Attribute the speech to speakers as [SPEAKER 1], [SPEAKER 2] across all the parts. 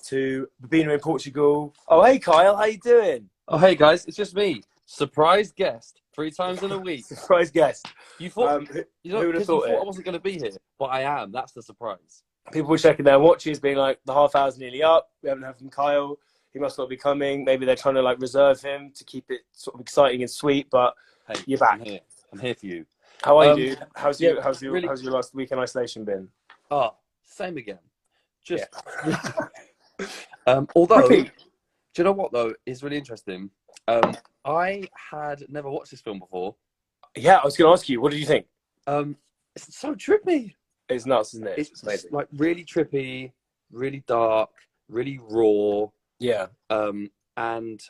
[SPEAKER 1] to Babina in Portugal. Oh, hey, Kyle, how you doing?
[SPEAKER 2] Oh, hey guys, it's just me. Surprise guest, 3 times in a week.
[SPEAKER 1] Surprise guest.
[SPEAKER 2] You thought,
[SPEAKER 1] Who would have thought
[SPEAKER 2] you thought
[SPEAKER 1] it?
[SPEAKER 2] I wasn't going to be here, but I am. That's the surprise.
[SPEAKER 1] People were checking their watches, being like, the half hour's nearly up. We haven't heard from Kyle. He must not be coming. Maybe they're trying to like reserve him to keep it sort of exciting and sweet. But
[SPEAKER 2] Hey,
[SPEAKER 1] you're back.
[SPEAKER 2] I'm here for you.
[SPEAKER 1] How are you, dude? How's
[SPEAKER 2] yeah,
[SPEAKER 1] your last week in isolation been?
[SPEAKER 2] Oh, same again. Just,
[SPEAKER 1] Yeah.
[SPEAKER 2] although,
[SPEAKER 1] Repeat.
[SPEAKER 2] do you know what though? It's really interesting. I had never watched this film before.
[SPEAKER 1] Yeah, I was going to ask you, what did you think?
[SPEAKER 2] It's so trippy.
[SPEAKER 1] It's nuts, isn't it?
[SPEAKER 2] It's
[SPEAKER 1] amazing.
[SPEAKER 2] like really trippy, really dark, really raw.
[SPEAKER 1] Yeah.
[SPEAKER 2] And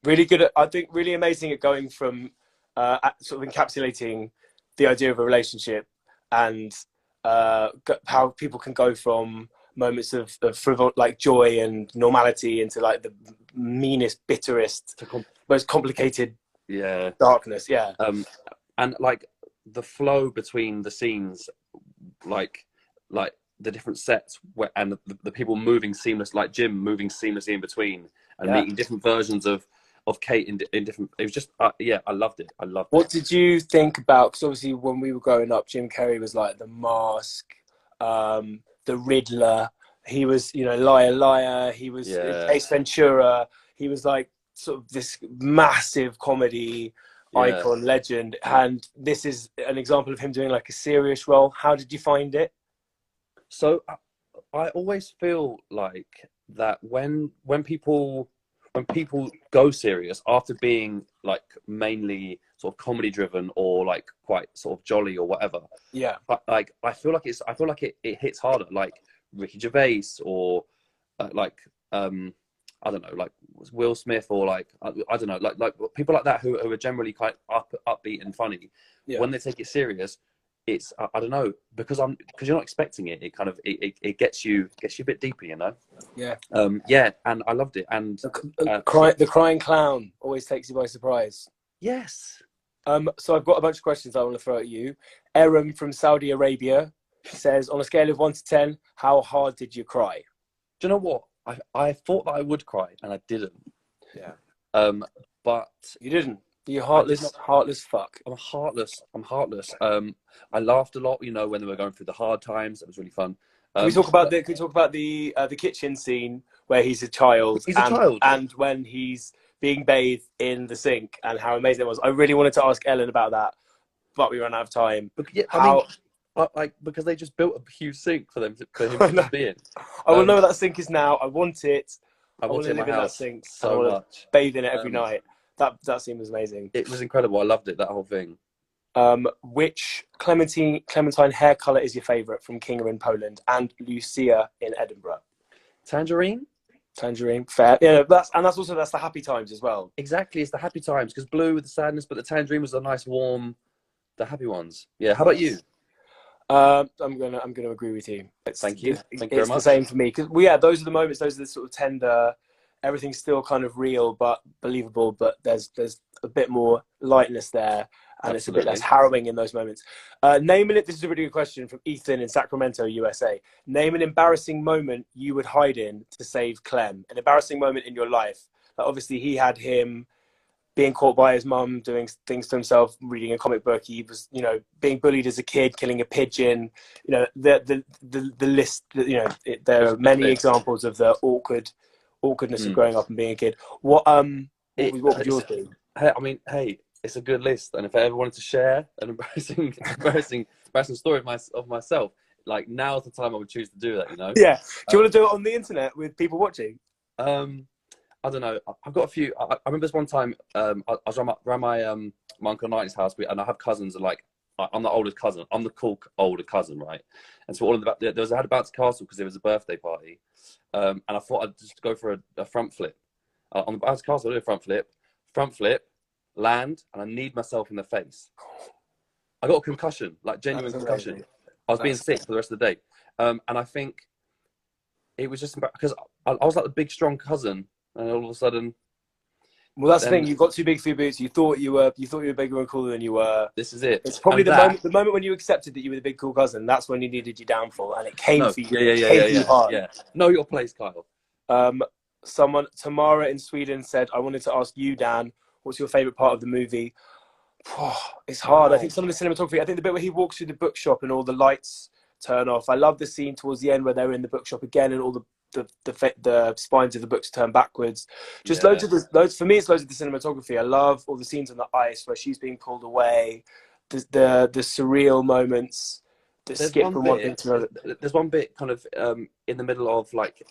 [SPEAKER 1] Really good I think really amazing at going from sort of encapsulating the idea of a relationship and how people can go from moments of frivol like joy and normality into like the meanest, bitterest, most complicated darkness.
[SPEAKER 2] And like the flow between the scenes, like the different sets and the people moving seamless, like Jim moving seamlessly in between and meeting different versions of Kate in different. It was just I loved it.
[SPEAKER 1] What did you think about? Because obviously when we were growing up, Jim Carrey was like the Mask, the Riddler. He was, Liar Liar. He was Ace Ventura. He was like sort of this massive comedy icon, legend. And this is an example of him doing like a serious role. How did you find it?
[SPEAKER 2] So I always feel like that when people go serious after being like mainly sort of comedy driven or like quite sort of jolly or whatever.
[SPEAKER 1] Yeah.
[SPEAKER 2] But like I feel like it hits harder, like Ricky Gervais or I don't know, like Will Smith or like I don't know, like people like that who are generally quite upbeat and funny. Yeah. When they take it serious, it's I don't know, because you're not expecting it. It kind of it gets you a bit deeper,
[SPEAKER 1] Yeah.
[SPEAKER 2] And I loved it. And
[SPEAKER 1] the crying clown always takes you by surprise.
[SPEAKER 2] Yes.
[SPEAKER 1] So I've got a bunch of questions I want to throw at you. Erin from Saudi Arabia says, on a scale of 1 to 10, how hard did you cry?
[SPEAKER 2] Do you know what? I thought that I would cry and I didn't.
[SPEAKER 1] Yeah.
[SPEAKER 2] But
[SPEAKER 1] you didn't. You heartless fuck.
[SPEAKER 2] I'm heartless. I laughed a lot, when they were going through the hard times. It was really fun.
[SPEAKER 1] Can we talk about the kitchen scene where he's a child?
[SPEAKER 2] He's a child.
[SPEAKER 1] And when he's being bathed in the sink and how amazing it was. I really wanted to ask Ellen about that, but we ran out of time.
[SPEAKER 2] Because they just built a huge sink for him to be in.
[SPEAKER 1] I want to know where that sink is now. I want it.
[SPEAKER 2] I want to
[SPEAKER 1] live in that sink
[SPEAKER 2] so much.
[SPEAKER 1] Bathe in it every night. That scene was amazing.
[SPEAKER 2] It was incredible. I loved it. That whole thing.
[SPEAKER 1] Which Clementine hair color is your favorite from Kinga in Poland and Lucia in Edinburgh?
[SPEAKER 2] Tangerine,
[SPEAKER 1] fair. Yeah, that's the happy times as well.
[SPEAKER 2] Exactly, it's the happy times, because blue with the sadness, but the tangerine was the nice warm, the happy ones. Yeah. How about you?
[SPEAKER 1] I'm gonna agree with you.
[SPEAKER 2] Thank you.
[SPEAKER 1] It's the same for me, because those are the moments. Those are the sort of tender. Everything's still kind of real but believable, but there's a bit more lightness there, and It's a bit less harrowing in those moments. This is a really good question from Ethan in Sacramento, USA. Name an embarrassing moment you would hide in to save Clem. An embarrassing moment in your life. Like obviously, he had him being caught by his mum doing things to himself, reading a comic book. He was, being bullied as a kid, killing a pigeon. The list. There are many examples of the awkwardness of growing up and being a kid. What would yours be?
[SPEAKER 2] Hey, it's a good list, and if I ever wanted to share an embarrassing story of myself, like now's the time I would choose to do that.
[SPEAKER 1] Yeah. Do you want to do it on the internet with people watching?
[SPEAKER 2] I don't know. I've got a few. I remember this one time. I was around my uncle Knight's house, and I have cousins. And like, I'm the oldest cousin. I'm the cool older cousin, right? And so all of I had a bouncy castle because it was a birthday party, and I thought I'd just go for a front flip on the bouncy castle. I do a front flip, land, and I kneed myself in the face. I got a concussion, like genuine concussion. I was being sick for the rest of the day, and I think it was just because I was like the big strong cousin. And all of a sudden,
[SPEAKER 1] well, that's the thing. You got too big for your boots. You thought you were bigger and cooler than you were.
[SPEAKER 2] This is it.
[SPEAKER 1] It's probably the moment when you accepted that you were the big cool cousin. That's when you needed your downfall, and it came for you.
[SPEAKER 2] Yeah. Know your place, Kyle.
[SPEAKER 1] Um, someone, Tamara in Sweden, said, I wanted to ask you, Dan, what's your favorite part of the movie? It's hard. I think
[SPEAKER 2] Wow.
[SPEAKER 1] some of the cinematography, I think the bit where he walks through the bookshop and all the lights turn off. I love the scene towards the end where they're in the bookshop again and all the spines of the books turn backwards. Just
[SPEAKER 2] Yeah.
[SPEAKER 1] loads for me. It's loads of the cinematography. I love all the scenes on the ice where she's being pulled away, the surreal moments that
[SPEAKER 2] There's
[SPEAKER 1] skip
[SPEAKER 2] one
[SPEAKER 1] from one thing
[SPEAKER 2] bit.
[SPEAKER 1] to another.
[SPEAKER 2] There's one bit kind of in the middle of like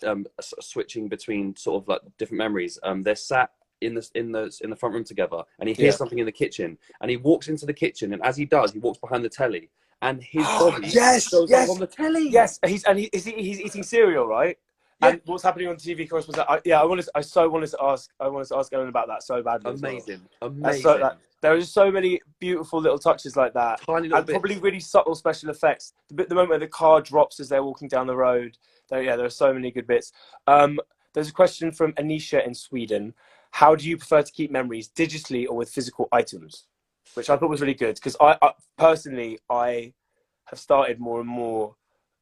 [SPEAKER 2] switching between sort of like different memories. They're sat in the front room together, and he hears
[SPEAKER 1] Yeah.
[SPEAKER 2] something in the kitchen, and he walks into the kitchen, and as he does, he walks behind the telly, and his body
[SPEAKER 1] Yes,
[SPEAKER 2] shows up on
[SPEAKER 1] yes,
[SPEAKER 2] the telly.
[SPEAKER 1] yes. He's eating cereal, right?
[SPEAKER 2] Yeah,
[SPEAKER 1] And what's happening on TV corresponds. Yeah, I wanted to ask Ellen about that so badly as well.
[SPEAKER 2] amazing,
[SPEAKER 1] That's so
[SPEAKER 2] amazing,
[SPEAKER 1] that there are just so many beautiful little touches like that,
[SPEAKER 2] tiny little
[SPEAKER 1] and probably
[SPEAKER 2] bits.
[SPEAKER 1] really subtle special effects. The moment where the car drops as they're walking down the road. There are so many good bits. There's a question from Anisha in Sweden. How do you prefer to keep memories, digitally or with physical items? Which I thought was really good because I personally I have started more and more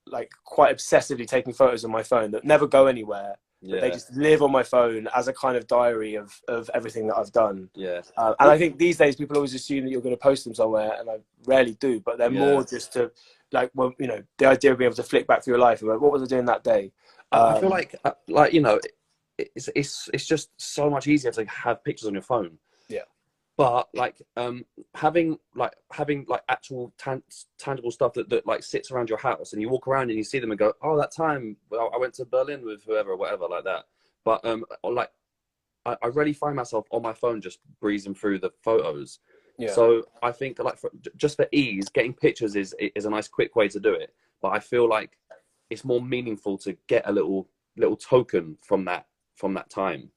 [SPEAKER 1] like quite obsessively taking photos on my phone that never go anywhere, but they
[SPEAKER 2] Yeah,
[SPEAKER 1] just live on my phone as a kind of diary of everything that I've done.
[SPEAKER 2] yeah.
[SPEAKER 1] And I think these days people always assume that you're going to post them somewhere, and I rarely do. But they're
[SPEAKER 2] Yeah,
[SPEAKER 1] more just to like, well, the idea of being able to flick back through your life and like, what was I doing that day?
[SPEAKER 2] I feel like it's just so much easier to have pictures on your phone.
[SPEAKER 1] Yeah,
[SPEAKER 2] But like having actual tangible stuff that like sits around your house, and you walk around and you see them and go, oh, that time I went to Berlin with whoever or whatever like that. But like I really find myself on my phone just breezing through the photos.
[SPEAKER 1] yeah,
[SPEAKER 2] So I think like just for ease, getting pictures is a nice quick way to do it. But I feel like it's more meaningful to get a little token from that time,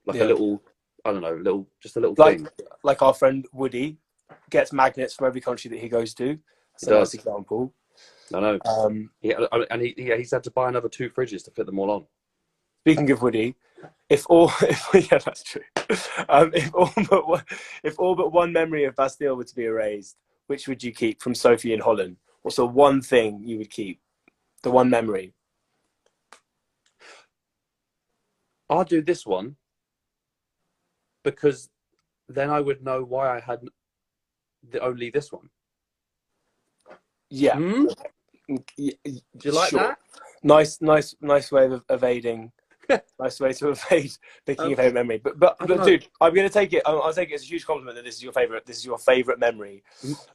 [SPEAKER 2] like a
[SPEAKER 1] yeah.
[SPEAKER 2] little, I don't know, just a little
[SPEAKER 1] Like
[SPEAKER 2] thing.
[SPEAKER 1] like our friend Woody gets magnets from every country that he goes to.
[SPEAKER 2] He
[SPEAKER 1] That's a nice
[SPEAKER 2] does.
[SPEAKER 1] example.
[SPEAKER 2] I know.
[SPEAKER 1] Um,
[SPEAKER 2] He's had to buy another 2 fridges to fit them all on.
[SPEAKER 1] Speaking of Woody, yeah, that's true. If all but one memory of Bastille were to be erased, which would you keep from Sophie in Holland? What's the one thing you would keep? The one memory.
[SPEAKER 2] I'll do this one because then I would know why I had only this one.
[SPEAKER 1] Yeah.
[SPEAKER 2] Hmm?
[SPEAKER 1] Yeah,
[SPEAKER 2] Do you like
[SPEAKER 1] sure.
[SPEAKER 2] that?
[SPEAKER 1] Nice way of evading. Nice way to evade thinking
[SPEAKER 2] Um,
[SPEAKER 1] of a memory. But
[SPEAKER 2] I don't know.
[SPEAKER 1] dude, I'm gonna take it. I'll take it as a huge compliment that this is your favorite. This is your favorite memory.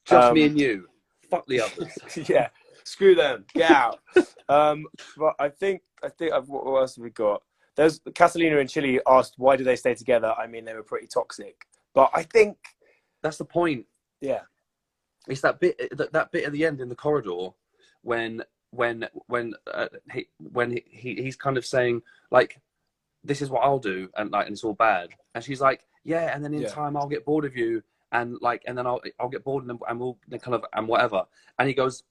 [SPEAKER 2] Just me
[SPEAKER 1] Um,
[SPEAKER 2] and you. Fuck the others.
[SPEAKER 1] yeah, screw them, get out. But I think what else have we got? There's Catalina in Chile asked why do they stay together. I mean, they were pretty toxic, but I think
[SPEAKER 2] That's the point.
[SPEAKER 1] yeah,
[SPEAKER 2] It's that bit at the end in the corridor when he's kind of saying like, this is what I'll do, and like, and it's all bad, and she's like, yeah, and then in
[SPEAKER 1] yeah,
[SPEAKER 2] time I'll get bored of you, and like, and then I'll get bored, and we'll kind of, and whatever, and he goes,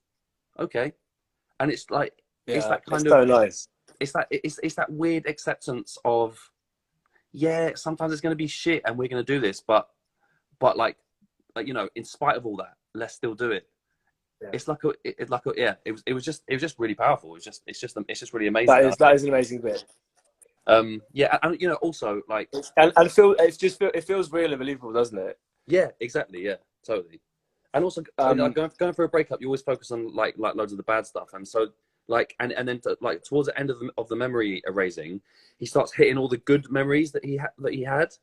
[SPEAKER 2] okay, and it's like, it's
[SPEAKER 1] yeah.
[SPEAKER 2] that
[SPEAKER 1] It's
[SPEAKER 2] kind of,
[SPEAKER 1] so nice.
[SPEAKER 2] it's that weird acceptance of, yeah, sometimes it's going to be shit, and we're going to do this, but like in spite of all that, let's still do it.
[SPEAKER 1] Yeah.
[SPEAKER 2] It's like yeah, it was just really powerful. It's just really
[SPEAKER 1] That
[SPEAKER 2] amazing.
[SPEAKER 1] is that is an amazing bit.
[SPEAKER 2] Yeah, and also like,
[SPEAKER 1] It feels real and believable, doesn't it?
[SPEAKER 2] yeah, exactly, yeah, totally. And also, like,
[SPEAKER 1] Um,
[SPEAKER 2] going for a breakup, you always focus on like loads of the bad stuff, and so like, and then like towards the end of the memory erasing, he starts hitting all the good memories that he had,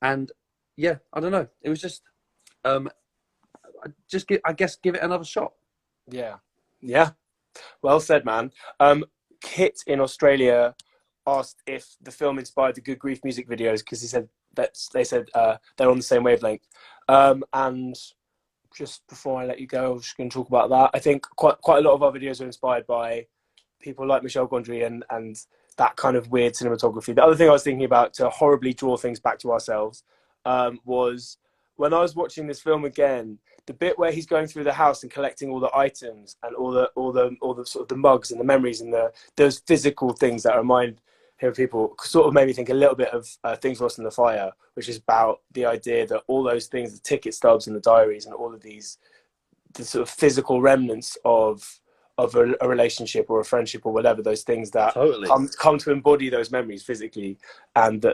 [SPEAKER 2] and yeah, I don't know, it was just I guess give it another shot.
[SPEAKER 1] yeah, yeah. Well said, man. Kit in Australia asked if the film inspired the Good Grief music videos because they said they're on the same wavelength. And just before I let you go, I'm just going to talk about that. I think quite a lot of our videos are inspired by people like Michel Gondry and that kind of weird cinematography. The other thing I was thinking about to horribly draw things back to ourselves was when I was watching this film again, the bit where he's going through the house and collecting all the items and all the sort of the mugs and the memories and those physical things that remind him of people sort of made me think a little bit of Things Lost in the Fire, which is about the idea that all those things, the ticket stubs and the diaries and all of these, the sort of physical remnants of a relationship or a friendship or whatever, those things that
[SPEAKER 2] Totally.
[SPEAKER 1] come to embody those memories physically, and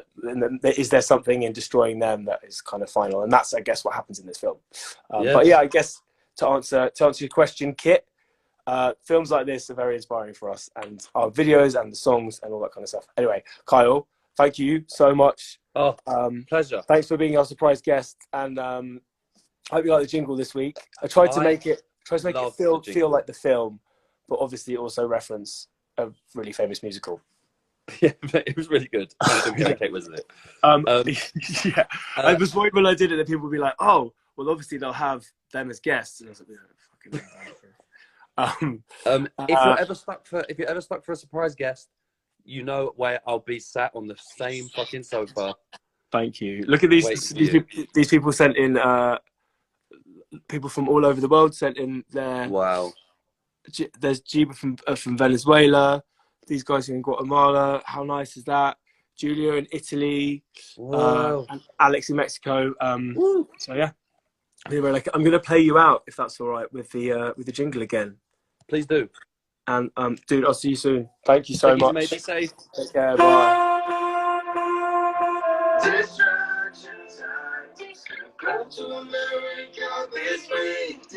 [SPEAKER 1] is there something in destroying them that is kind of final, and that's, I guess, what happens in this film. But yeah, I guess to answer your question, Kit, films like this are very inspiring for us, and our videos and the songs and all that kind of stuff. Anyway, Kyle, thank you so much.
[SPEAKER 2] Oh, pleasure.
[SPEAKER 1] Thanks for being our surprise guest, and I hope you like the jingle this week. I tried to make it feel like the film, but obviously also reference a really famous musical.
[SPEAKER 2] Yeah, it was really good. Okay, wasn't it?
[SPEAKER 1] Yeah, I was worried when I did it that people would be like, "Oh, well, obviously they'll have them as guests." And I was like,
[SPEAKER 2] if you're ever stuck for a surprise guest, you know where I'll be sat on the same fucking sofa.
[SPEAKER 1] Thank you. Look at these people sent in. People from all over the world sent in their.
[SPEAKER 2] Wow.
[SPEAKER 1] There's Jiba from Venezuela. These guys in Guatemala. How nice is that? Julia in Italy.
[SPEAKER 2] Wow.
[SPEAKER 1] And Alex in Mexico. So yeah. Anyway, like, I'm gonna play you out if that's all right with the jingle again.
[SPEAKER 2] Please do.
[SPEAKER 1] And dude, I'll see you soon. Thank you so much.
[SPEAKER 2] Mate. Be safe.
[SPEAKER 1] Take care. Bye.